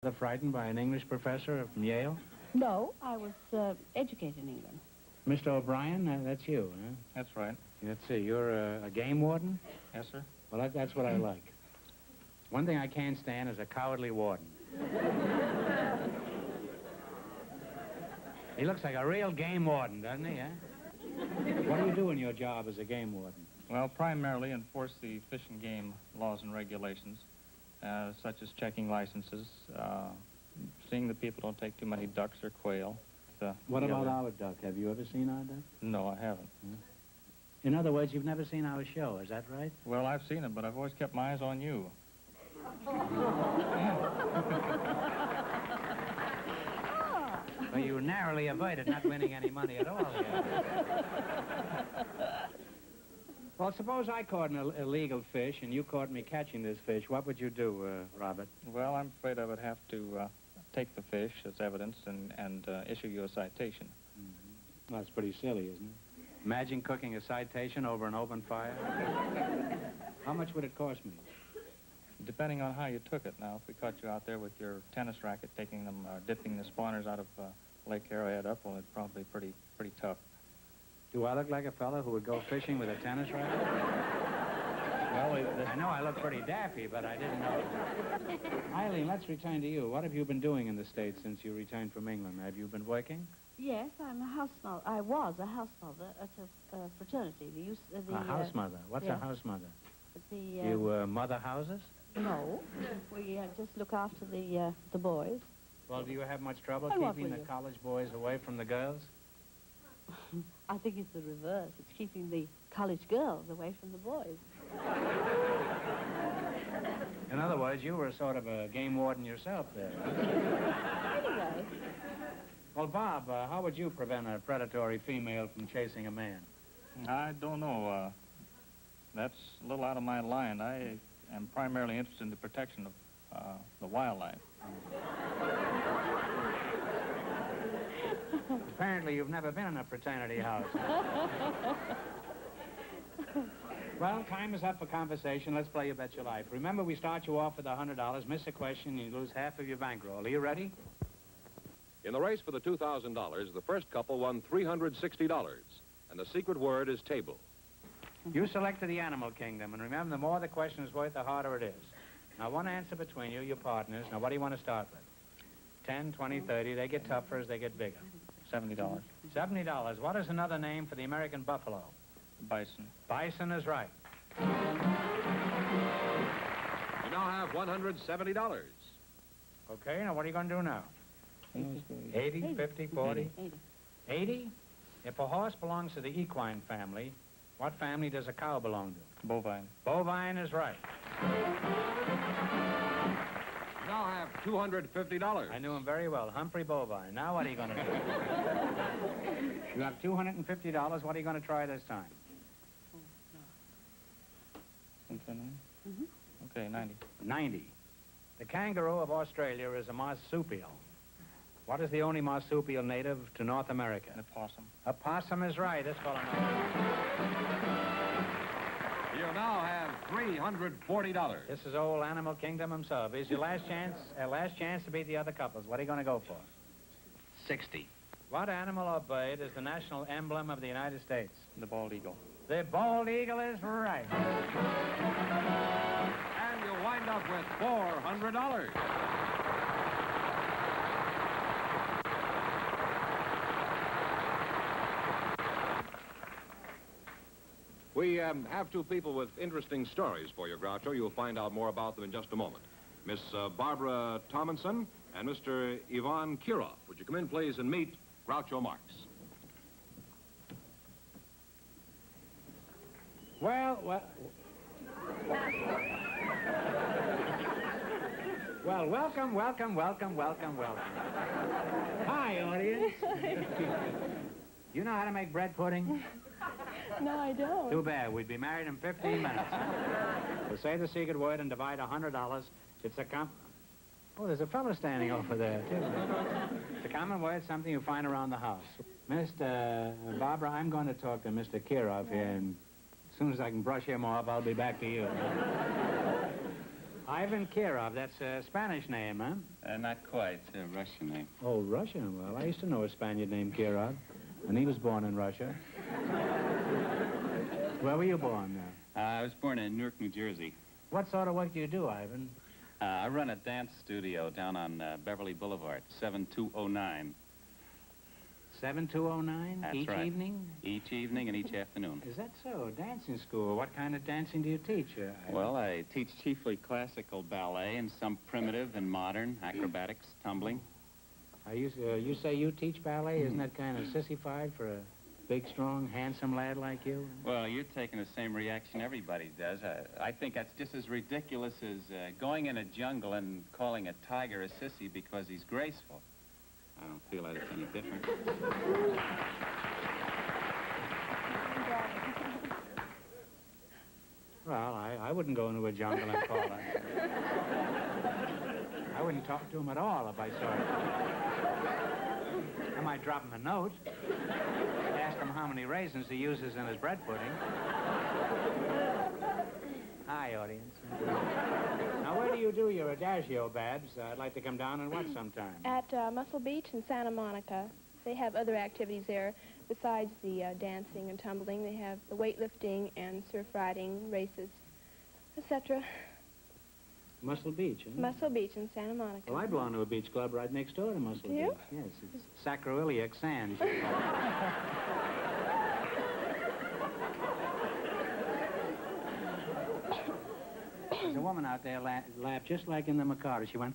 Rather frightened by an English professor from Yale? No, I was educated in England. Mr. O'Brien, that's you, huh? That's right. Let's see, you're a game warden? Yes, sir. Well, that's what I like. One thing I can't stand is a cowardly warden. He looks like a real game warden, doesn't he, huh? What do you do in your job as a game warden? Well, primarily enforce the fish and game laws and regulations, such as checking licenses, seeing that people don't take too many ducks or quail. What about our duck? Have you ever seen our duck? No, I haven't. In other words, you've never seen our show, is that right? Well, I've seen it, but I've always kept my eyes on you. Well, you narrowly avoided not winning any money at all here. Well, suppose I caught an illegal fish and you caught me catching this fish. What would you do, Robert? Well, I'm afraid I would have to take the fish as evidence and issue you a citation. Well, that's pretty silly, isn't it? Imagine cooking a citation over an open fire. How much would it cost me? Depending on how you took it. Now, if we caught you out there with your tennis racket taking them, dipping the spawners out of Lake Arrowhead up, well, it'd probably be pretty tough. Do I look like a fellow who would go fishing with a tennis racket? Well, I know I look pretty daffy, but I didn't know. Eileen, let's return to you. What have you been doing in the States since you returned from England? Have you been working? Yes, I'm a house mother. I was a house mother at a fraternity. A house mother? What's a house mother? You mother houses? No, we just look after the boys. Well, do you have much trouble keeping the college boys away from the girls? I think it's the reverse. It's keeping the college girls away from the boys. In other words, you were sort of a game warden yourself there. Anyway. Well, Bob, how would you prevent a predatory female from chasing a man? I don't know. That's a little out of my line. I am primarily interested in the protection of the wildlife. Apparently, you've never been in a fraternity house. Well, time is up for conversation. Let's play You Bet Your Life. Remember, we start you off with $100. Miss a question, you lose half of your bankroll. Are you ready? In the race for the $2,000, the first couple won $360, and the secret word is table. You selected the animal kingdom, and remember, the more the question is worth, the harder it is. Now, one answer between you, your partners. Now, what do you want to start with? 10, 20, 30. They get tougher as they get bigger. $70. $70. What is another name for the American buffalo? Bison. Bison is right. You now have $170. Okay, now what are you going to do now? 80, 50, 40? 80? If a horse belongs to the equine family, what family does a cow belong to? Bovine. Bovine is right. You now have $250. I knew him very well. Humphrey Bovine. Now what are you going to do? You have $250. What are you going to try this time? Okay, 90. 90. The kangaroo of Australia is a marsupial. What is the only marsupial native to North America? An opossum. Opossum is right. This fellow knows. You now have $340. This is old Animal Kingdom himself. Here's your last chance to beat the other couples. What are you going to go for? 60. What animal or bird is the national emblem of the United States? The bald eagle. The bald eagle is right. And you wind up with $400. We have two people with interesting stories for you, Groucho. You'll find out more about them in just a moment. Miss Barbara Tomlinson and Mr. Ivan Kirov. Would you come in, please, and meet Groucho Marx? Well, welcome. Hi, audience. You know how to make bread pudding? No, I don't. Too bad. We'd be married in 15 minutes. We'll say the secret word and divide $100. It's a Oh, there's a fellow standing over there, too. It's a common word, something you find around the house. Mr. Barbara, I'm going to talk to Mr. Kirov here, and as soon as I can brush him off, I'll be back to you. Ivan Kirov, that's a Spanish name, huh? Not quite. It's a Russian name. Oh, Russian. Well, I used to know a Spaniard named Kirov, and he was born in Russia. Where were you born? I was born in Newark, New Jersey. What sort of work do you do, Ivan? I run a dance studio down on Beverly Boulevard, 7209. 7209? That's Each right. evening? Each evening and each afternoon. Is that so? Dancing school. What kind of dancing do you teach? Ivan? Well, I teach chiefly classical ballet and some primitive and modern acrobatics, tumbling. You say you teach ballet? Isn't that kind of sissified for a big, strong, handsome lad like you? Well, you're taking the same reaction everybody does. I think that's just as ridiculous as going in a jungle and calling a tiger a sissy because he's graceful. I don't feel that it's any different. Well, I wouldn't go into a jungle and call it. I wouldn't talk to him at all if I saw him. I might drop him a note. Ask him how many raisins he uses in his bread pudding. Hi, audience. Now, where do you do your adagio, Babs? I'd like to come down and watch sometime. At Muscle Beach in Santa Monica. They have other activities there besides the dancing and tumbling. They have the weightlifting and surf riding, races, etc. Muscle Beach, huh? Muscle Beach in Santa Monica. Well, I belong to a beach club right next door to Muscle Do you? Beach. Yes, it's Sacroiliac Sands. There's a woman out there laughed just like in the Mikado. She went,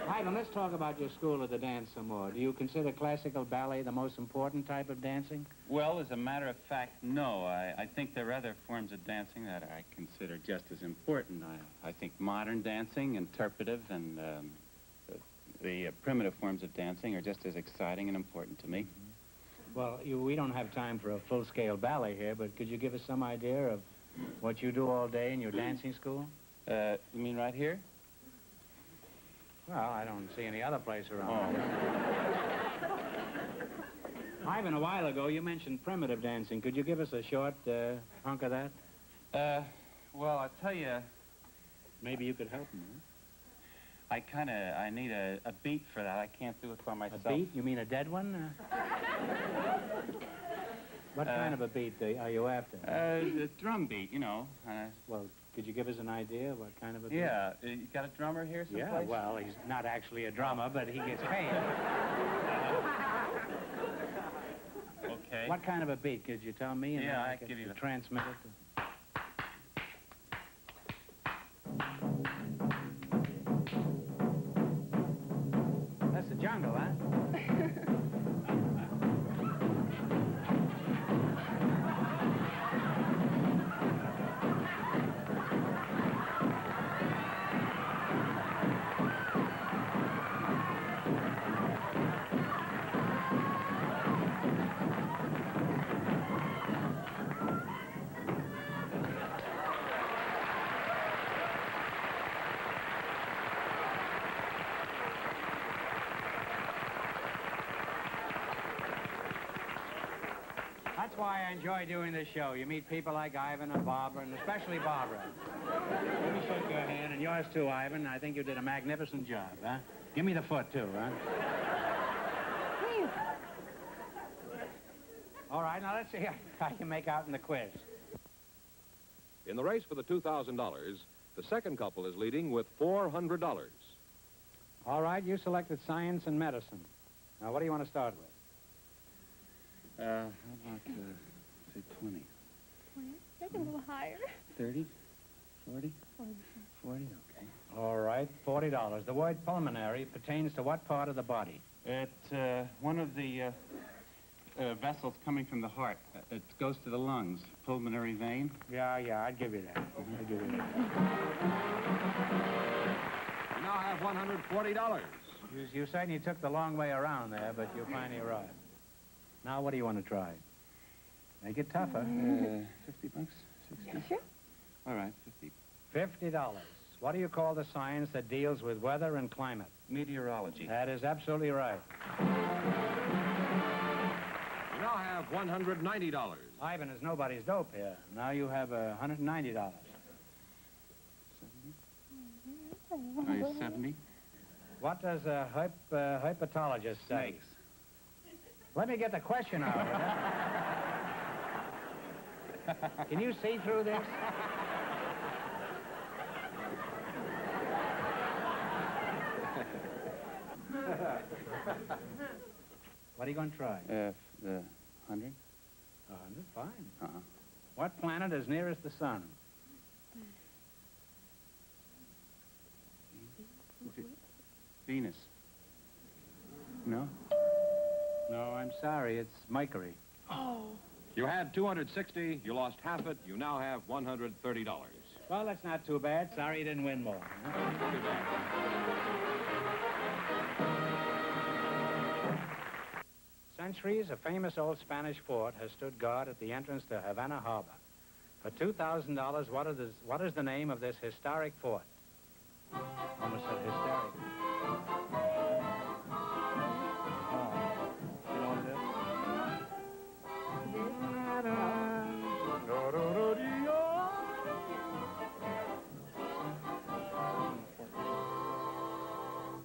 Ivan, let's talk about your school of the dance some more. Do you consider classical ballet the most important type of dancing? Well, as a matter of fact, no. I think there are other forms of dancing that I consider just as important. I think modern dancing, interpretive, and the primitive forms of dancing are just as exciting and important to me. Well, we don't have time for a full-scale ballet here, but could you give us some idea of what you do all day in your dancing school? You mean right here? Well, I don't see any other place around. Ivan, a while ago, you mentioned primitive dancing. Could you give us a short hunk of that? Well, I'll tell you, Maybe you could help me. I need a beat for that. I can't do it by myself. A beat? You mean a dead one? What kind of a beat are you after? The drum beat, you know. Well, could you give us an idea of what kind of a beat? Yeah, you got a drummer here someplace? Yeah, well, he's not actually a drummer, but he gets paid. Okay. What kind of a beat? Could you tell me? And Yeah, then I could give you a- transmit it. That's the jungle, huh? That's why I enjoy doing this show. You meet people like Ivan and Barbara, and especially Barbara. Let me shake your hand, and yours too, Ivan. I think you did a magnificent job, huh? Give me the foot, too, huh? All right, now let's see how you make out in the quiz. In the race for the $2,000, the second couple is leading with $400. All right, you selected science and medicine. Now, what do you want to start with? How about, say 20? Make it a little higher. 30? 40? 40, okay. All right, $40. The word pulmonary pertains to what part of the body? It's one of the vessels coming from the heart. It goes to the lungs, pulmonary vein. Yeah, I'd give you that. I'd give you that. You now have $140. You certainly took the long way around there, but you finally arrived. Now, what do you want to try? Make it tougher. 50 bucks? 60? Sure. All right, 50. $50. What do you call the science that deals with weather and climate? Meteorology. That is absolutely right. You now have $190. Ivan is nobody's dope here. Now you have $190. 70? Are you 70? What does a herpetologist say? Snakes. Let me get the question out. Will you? Can you see through this? What are you going to try? The 100? 100, fine. Uh-huh. What planet is nearest the sun? Venus. No? No, I'm sorry. It's Mercury. You had 260, you lost half it, you now have $130. Well, that's not too bad. Sorry you didn't win more. Too bad. Centuries, a famous old Spanish fort has stood guard at the entrance to Havana Harbor. For $2,000, what is the name of this historic fort? Almost said hysteric. You know what it is?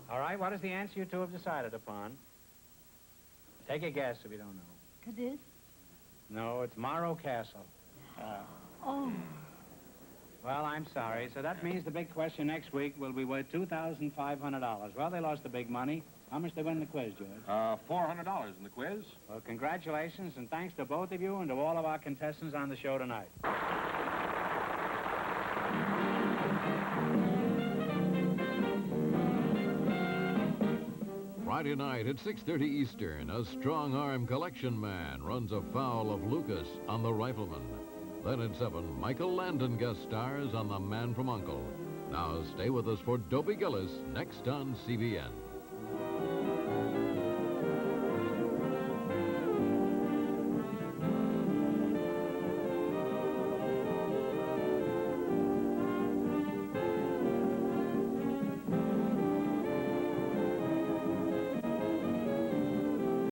All right, what is the answer you two have decided upon? Take a guess if you don't know. Cadiz? No, it's Morro Castle. Oh. Well, I'm sorry. So that means the big question next week will be worth $2,500. Well, they lost the big money. How much they win in the quiz, George? $400 in the quiz. Well, congratulations, and thanks to both of you and to all of our contestants on the show tonight. Friday night at 6:30 Eastern, a strong-arm collection man runs afoul of Lucas on The Rifleman. Then at 7, Michael Landon guest stars on The Man from U.N.C.L.E. Now stay with us for Dopey Gillis next on CBN.